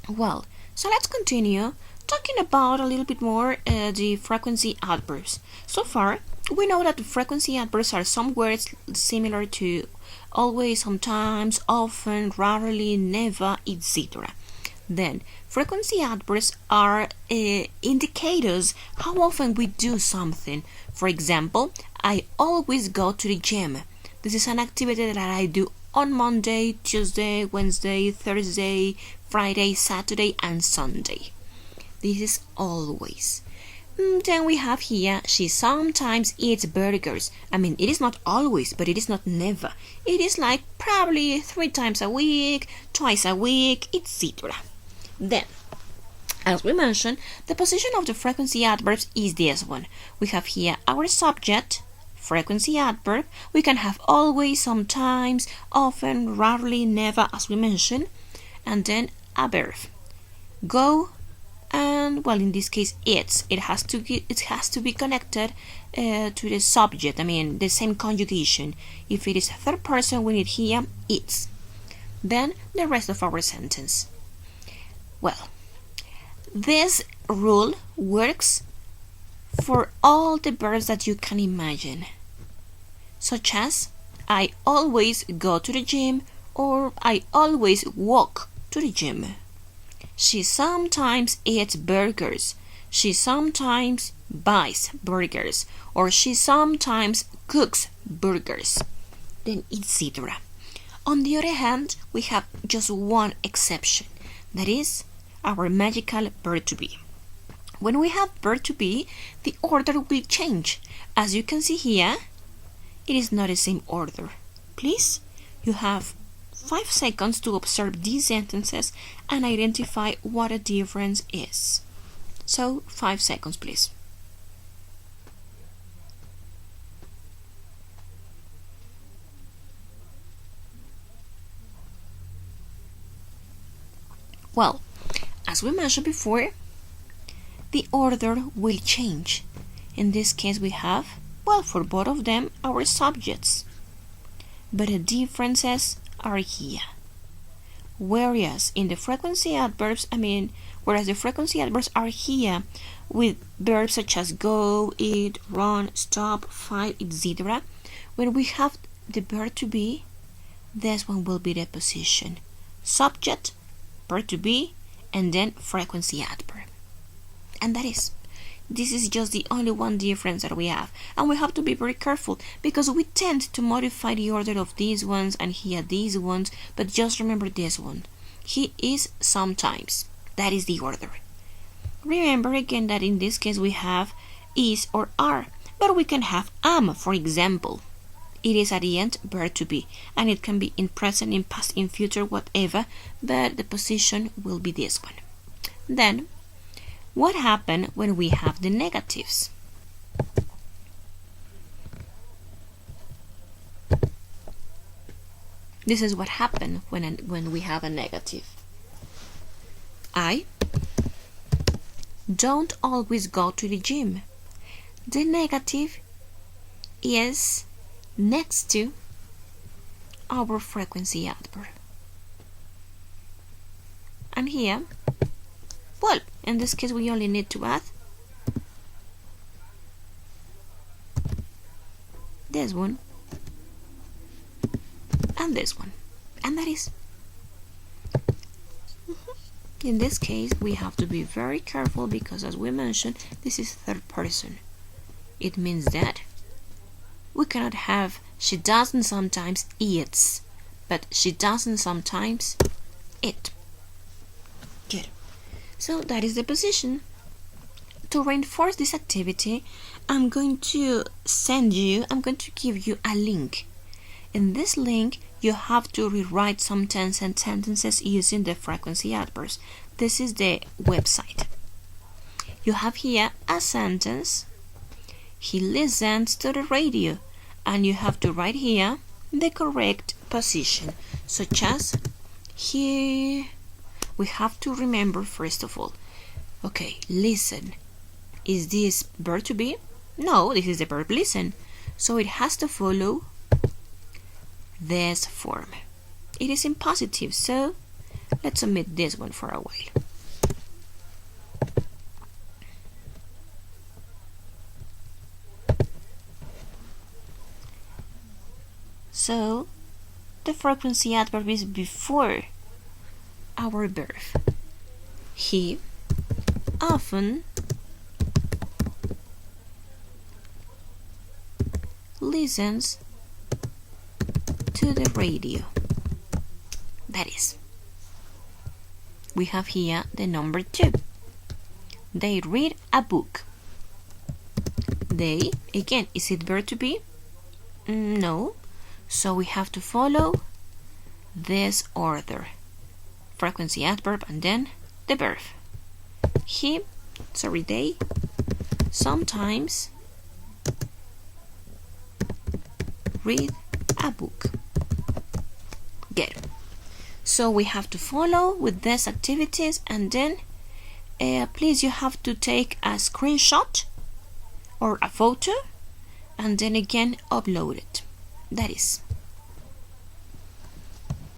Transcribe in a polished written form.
Well, so let's continue talking about a little bit more the frequency adverbs. So far, we know that the frequency adverbs are some words similar to always, sometimes, often, rarely, never, etc. Then, frequency adverbs are indicators how often we do something. For example, I always go to the gym. This is an activity that I do on Monday, Tuesday, Wednesday, Thursday, Friday, Saturday, and Sunday. This is always. Then we have here, she sometimes eats burgers. I mean, it is not always, but it is not never. It is like probably 3 times a week, twice a week, etc. Then, as we mentioned, the position of the frequency adverbs is this one. We have here our subject, frequency adverb. We can have always, sometimes, often, rarely, never, as we mentioned. And then a verb. Go, and well, in this case, it has to be connected to the subject. I mean, the same conjugation. If it is third person, we need here it's. Then the rest of our sentence. Well, this rule works for all the verbs that you can imagine, such as I always go to the gym, or I always walk to the gym. She sometimes eats burgers. She sometimes buys burgers, or she sometimes cooks burgers. Then etc. On the other hand, we have just one exception. That is our magical verb to be. When we have verb to be, the order will change. As you can see here, it is not the same order. Please, you have 5 seconds to observe these sentences and identify what a difference is. So, 5 seconds, please. Well, as we mentioned before, the order will change. In this case, we have, well, for both of them, our subjects. But the differences are here. Whereas the frequency adverbs are here with verbs such as go, eat, run, stop, fight, etc. When we have the verb to be, this one will be the position. Subject, verb to be, and then frequency adverb. And this is just the only one difference that we have. And we have to be very careful because we tend to modify the order of these ones and here these ones, but just remember this one. He is sometimes. That is the order. Remember again that in this case we have is or are, but we can have am, for example. It is at the end verb to be, and it can be in present, in past, in future, whatever, but the position will be this one. Then, what happens when we have the negatives? This is what happens when we have a negative. I don't always go to the gym. The negative is next to our frequency adverb. And here, well, in this case we only need to add this one and this one, and that is. In this case we have to be very careful because, as we mentioned, this is third person. It means that we cannot have she doesn't sometimes eats, but she doesn't sometimes eat. Good. So that is the position. To reinforce this activity, I'm going to give you a link. In this link, you have to rewrite some sentences using the frequency adverbs. This is the website. You have here a sentence. He listens to the radio, and you have to write here the correct position, such as here. We have to remember, first of all, okay, listen. Is this verb to be? No, this is the verb listen. So it has to follow this form. It is in positive, so Let's omit this one for a while. So, the frequency adverb is before our verb. He often listens to the radio. That is, we have here the number 2. They read a book. They, again, is it verb to be? No. So we have to follow this order. Frequency adverb and then the verb. They sometimes read a book. Good. So we have to follow with these activities, and then please you have to take a screenshot or a photo and then again upload it. That is.